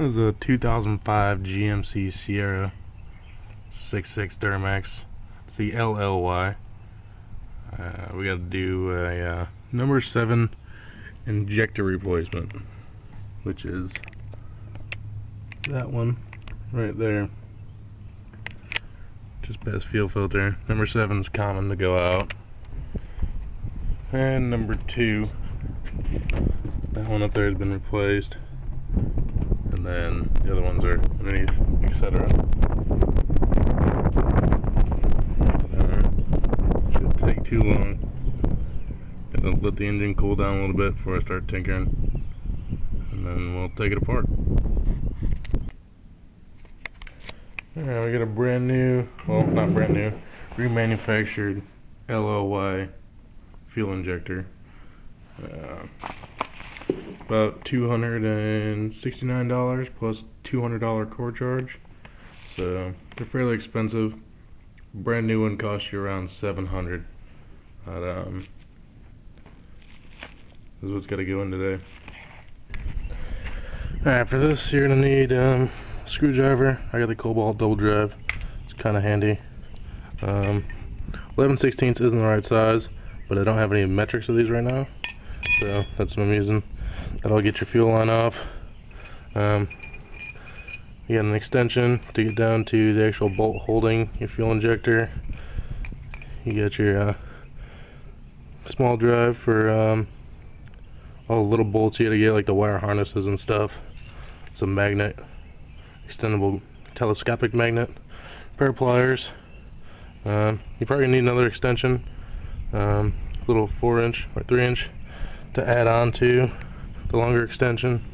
This is a 2005 GMC Sierra 6.6 Duramax. It's the LLY. We got to do a number 7 injector replacement, which is that one right there. Just best fuel filter. Number 7 is common to go out. And number 2, that one up there has been replaced. And then the other ones are underneath, etc. Shouldn't take too long. Gotta let the engine cool down a little bit before I start tinkering, and then we'll take it apart. Alright, we got a brand new, well, not brand new, remanufactured LLY fuel injector. About $269 plus $200 core charge, so they're fairly expensive. Brand new one costs you around $700. But this is what's got to go in today. Alright, for this you're gonna need a screwdriver. I got the Cobalt double drive. It's kind of handy. 11/16 isn't the right size, but I don't have any metrics of these right now, so that's what I'm using. That'll get your fuel line off. You got an extension to get down to the actual bolt holding your fuel injector. You got your small drive for all the little bolts you gotta get, like the wire harnesses and stuff. Some magnet, extendable telescopic magnet, pair of pliers. You probably need another extension, little 4-inch or 3-inch to add on to the longer extension.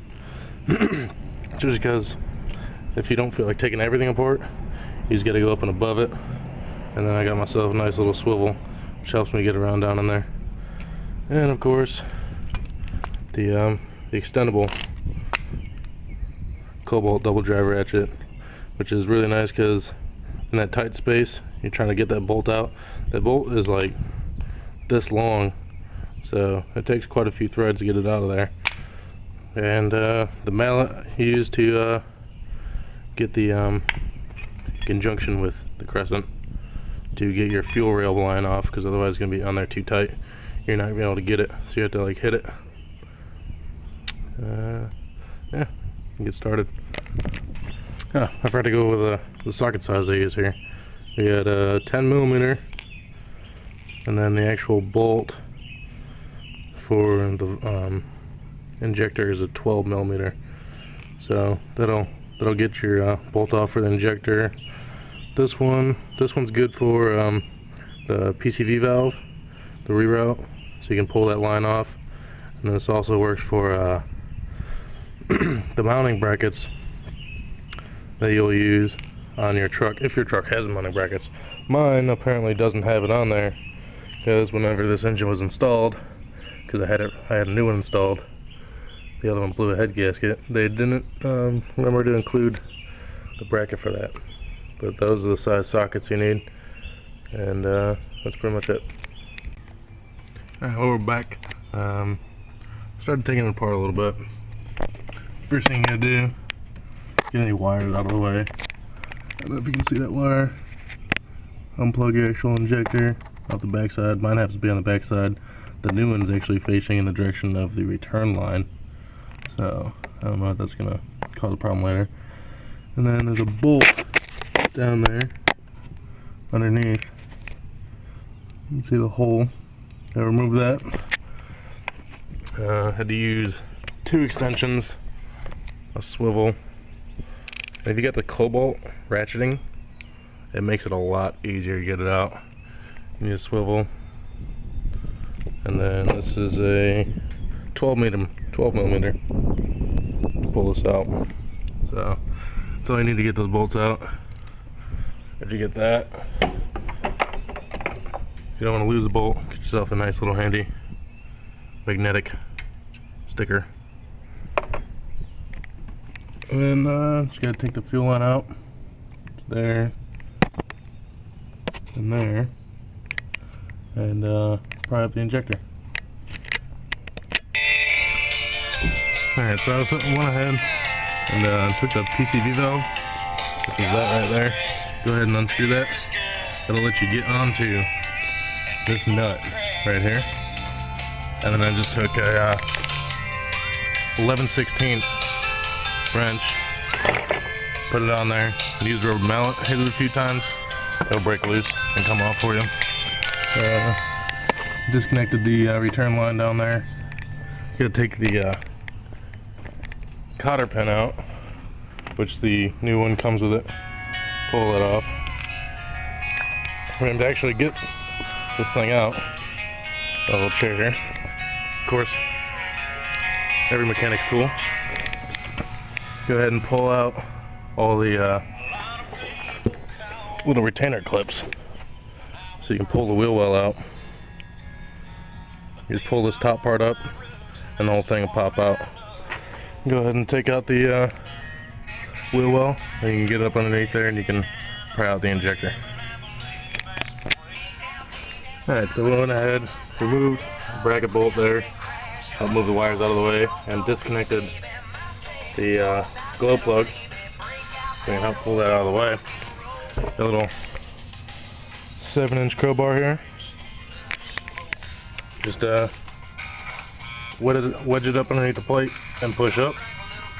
Just because if you don't feel like taking everything apart, you just got to go up and above it. And then I got myself a nice little swivel, which helps me get around down in there. And of course, the extendable Cobalt double drive ratchet, which is really nice because in that tight space, you're trying to get that bolt out. That bolt is like this long, so it takes quite a few threads to get it out of there. And the mallet used to get the conjunction with the crescent to get your fuel rail line off, because otherwise it's going to be on there too tight. You're not going to be able to get it, so you have to like hit it. Yeah, get started. I forgot to go over the socket size I use here. We got a 10mm, and then the actual bolt for the injector is a 12mm. So that'll get your bolt off for the injector. This one's good for the PCV valve, the reroute, so you can pull that line off. And this also works for the mounting brackets that you'll use on your truck, if your truck has mounting brackets. Mine apparently doesn't have it on there, because whenever this engine was installed, because I had a new one installed, the other one blew a head gasket. They didn't remember to include the bracket for that. But those are the size sockets you need, and that's pretty much it. Alright, well, we're back. Started taking it apart a little bit. First thing you gotta do, get any wires out of the way. I don't know if you can see that wire. Unplug your actual injector off the backside. Mine happens to be on the backside. The new one's actually facing in the direction of the return line, so I don't know if that's gonna cause a problem later. And then there's a bolt down there underneath. You can see the hole. I removed that. Had to use 2 extensions, a swivel. And if you got the Cobalt ratcheting, it makes it a lot easier to get it out. You need a swivel. And then this is a 12mm to pull this out. So that's all you need to get those bolts out. If you get that, if you don't want to lose the bolt, get yourself a nice little handy magnetic sticker. And then just gotta take the fuel line out. There and there. And pry up the injector. Alright, so I went ahead, and took the PCV valve, which is that right there. Go ahead and unscrew that. That'll let you get onto this nut right here. And then I just took a 11/16 wrench, put it on there, use a rubber mallet, hit it a few times, it'll break loose and come off for you. Disconnected the return line down there. You gotta take the cotter pin out, which the new one comes with it. Pull it off. And to actually get this thing out, a little chair here. Of course, every mechanic's tool. Go ahead and pull out all the little retainer clips, so you can pull the wheel well out. You just pull this top part up, and the whole thing will pop out. Go ahead and take out the wheel well, and you can get it up underneath there, and you can pry out the injector. Alright, so we went ahead, removed the bracket bolt there, helped move the wires out of the way, and disconnected the glow plug, so you can help pull that out of the way. A little 7-inch crowbar here. Just wedge it up underneath the plate and push up,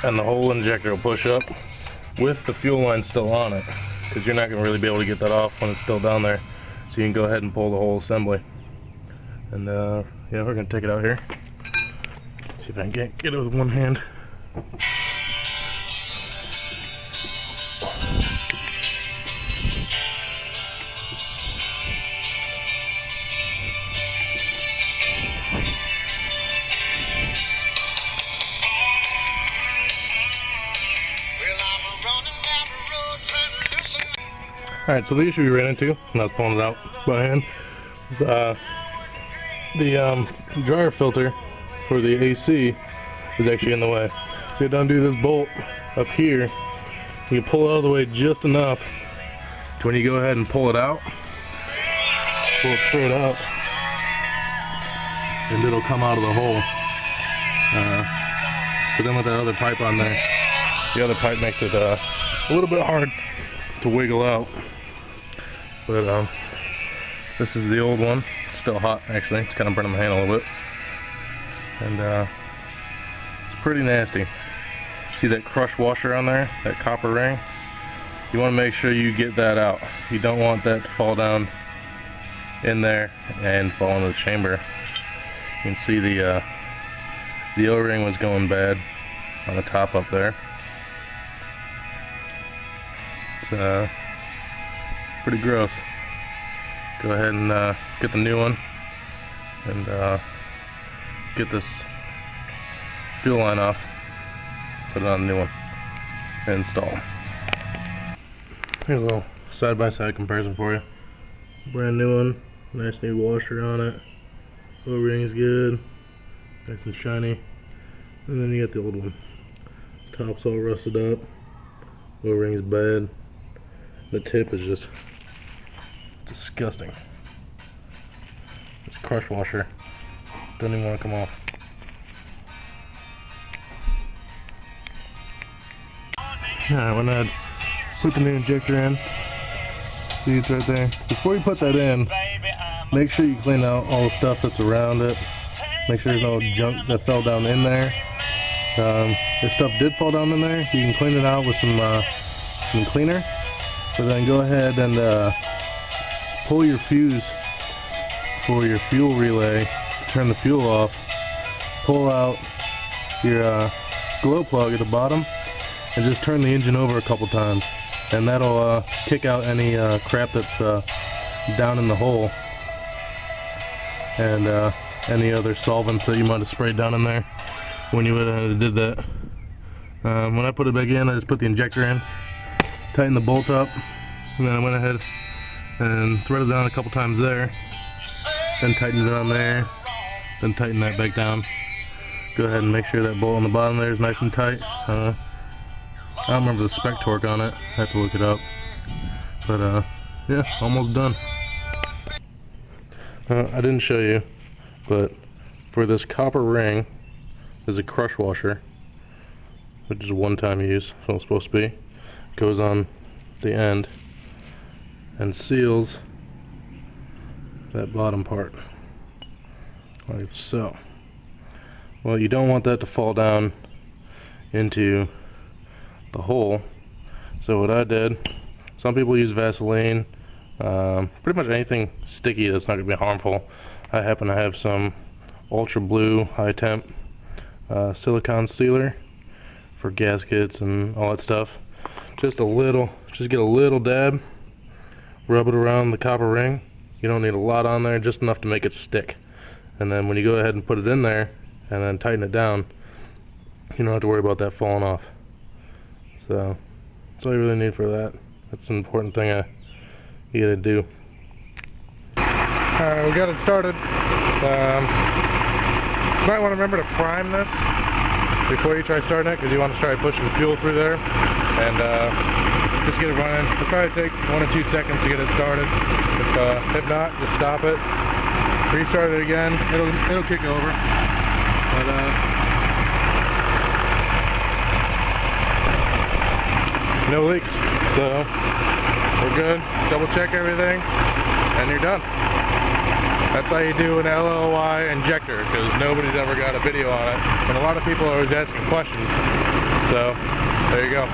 and the whole injector will push up with the fuel line still on it, because you're not going to really be able to get that off when it's still down there. So you can go ahead and pull the whole assembly. And yeah, we're going to take it out here. See if I can get it with one hand. Alright, so the issue we ran into when I was pulling it out by hand is the dryer filter for the AC is actually in the way. So you undo this bolt up here, you pull it out of the way just enough to when you go ahead and pull it out, pull it straight out, and it'll come out of the hole. But then with that other pipe on there, the other pipe makes it a little bit hard to wiggle out. But this is the old one. It's still hot actually. It's kind of burning my hand a little bit. And it's pretty nasty. See that crush washer on there? That copper ring? You want to make sure you get that out. You don't want that to fall down in there and fall into the chamber. You can see the O-ring was going bad on the top up there. It's pretty gross. Go ahead and get the new one and get this fuel line off, put it on the new one, and install. Here's a little side-by-side comparison for you. Brand new one, nice new washer on it, O-ring's good, nice and shiny, and then you got the old one. Top's all rusted up, O-ring's bad, the tip is just disgusting. This crush washer doesn't even want to come off. Yeah, I went ahead, put the new injector in. See, it's right there. Before you put that in, make sure you clean out all the stuff that's around it. Make sure there's no junk that fell down in there. If stuff did fall down in there, you can clean it out with some cleaner. But then go ahead and pull your fuse for your fuel relay, turn the fuel off, pull out your glow plug at the bottom, and just turn the engine over a couple times, and that'll kick out any crap that's down in the hole, and any other solvents that you might have sprayed down in there when you did that. When I put it back in, I just put the injector in, tightened the bolt up, and then I went ahead and threaded down a couple times there, then tightened it on there, then tighten that back down. Go ahead and make sure that bolt on the bottom there is nice and tight. I don't remember the spec torque on it, I have to look it up, but yeah, almost done. I didn't show you, but for this copper ring is a crush washer. which is one-time use, so it's supposed to be, goes on the end and seals that bottom part, like so. Well, you don't want that to fall down into the hole, so what I did, some people use Vaseline, pretty much anything sticky that's not going to be harmful. I happen to have some ultra blue high temp silicone sealer for gaskets and all that stuff. Just get a little dab, rub it around the copper ring. You don't need a lot on there, just enough to make it stick. And then when you go ahead and put it in there and then tighten it down, you don't have to worry about that falling off. So that's all you really need for that. That's an important thing you gotta do. Alright, we got it started. You might want to remember to prime this before you try starting it, because you want to try pushing fuel through there and just get it running. It'll probably take 1 or 2 seconds to get it started. If not, just stop it, restart it again. It'll kick over. But no leaks, so we're good. Double check everything, and you're done. That's how you do an LLY injector, because nobody's ever got a video on it, and a lot of people are always asking questions. So there you go.